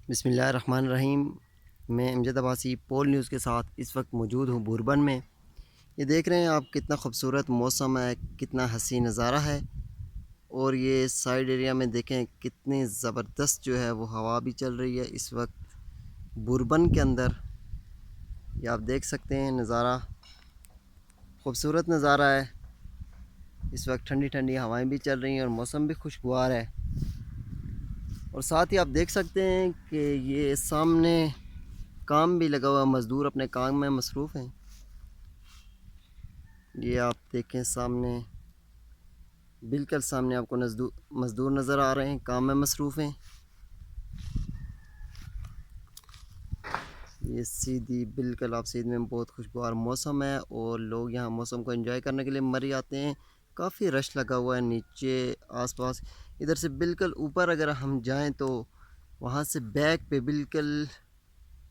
बिस्मिल्लाहिर्रहमानिर्रहीम। मैं अमजद अब्बासी पोल न्यूज़ के साथ इस वक्त मौजूद हूँ बुरबन में। ये देख रहे हैं आप कितना खूबसूरत मौसम है, कितना हसी नज़ारा है। और ये साइड एरिया में देखें कितनी ज़बरदस्त जो है वो हवा भी चल रही है इस वक्त बुरबन के अंदर। ये आप देख सकते हैं नज़ारा, खूबसूरत नज़ारा है। इस वक्त ठंडी ठंडी हवाएं भी चल रही हैं और मौसम भी खुशगवार है। और साथ ही आप देख सकते हैं कि ये सामने काम भी लगा हुआ, मज़दूर अपने काम में मसरूफ़ हैं। ये आप देखें सामने, बिल्कुल सामने आपको मज़दूर नज़र आ रहे हैं, काम में मसरूफ़ हैं। ये सीधी बिल्कुल आप सीध में बहुत खुशगवार मौसम है और लोग यहाँ मौसम को एंजॉय करने के लिए मरी आते हैं। काफ़ी रश लगा हुआ है नीचे आसपास। इधर से बिल्कुल ऊपर अगर हम जाएं तो वहाँ से बैक पे बिल्कुल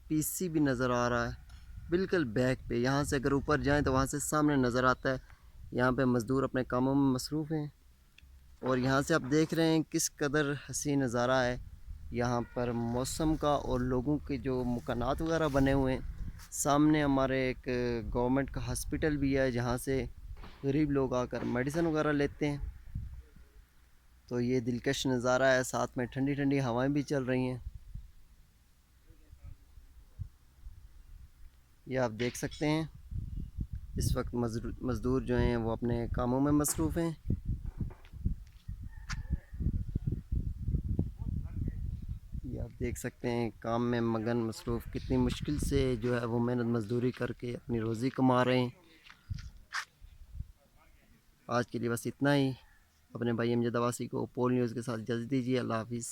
पीसी भी नज़र आ रहा है, बिल्कुल बैक पे। यहाँ से अगर ऊपर जाएं तो वहाँ से सामने नज़र आता है। यहाँ पे मज़दूर अपने कामों में मसरूफ़ हैं। और यहाँ से आप देख रहे हैं किस कदर हसी नज़ारा है यहाँ पर मौसम का और लोगों के जो मकानात वगैरह बने हुए हैं। सामने हमारे एक गवर्नमेंट का हॉस्पिटल भी है जहाँ से गरीब लोग आकर मेडिसिन वगैरह लेते हैं। तो ये दिलकश नज़ारा है, साथ में ठंडी ठंडी हवाएं भी चल रही हैं। ये आप देख सकते हैं इस वक्त मज़दूर जो हैं वो अपने कामों में मसरूफ़ हैं। ये आप देख सकते हैं काम में मगन मसरूफ़, कितनी मुश्किल से जो है वो मेहनत मजदूरी करके अपनी रोज़ी कमा रहे हैं। आज के लिए बस इतना ही। अपने भाई अमजद अब्बासी को पोल न्यूज़ के साथ इजाज़त दीजिए। अल्लाह हाफिज़।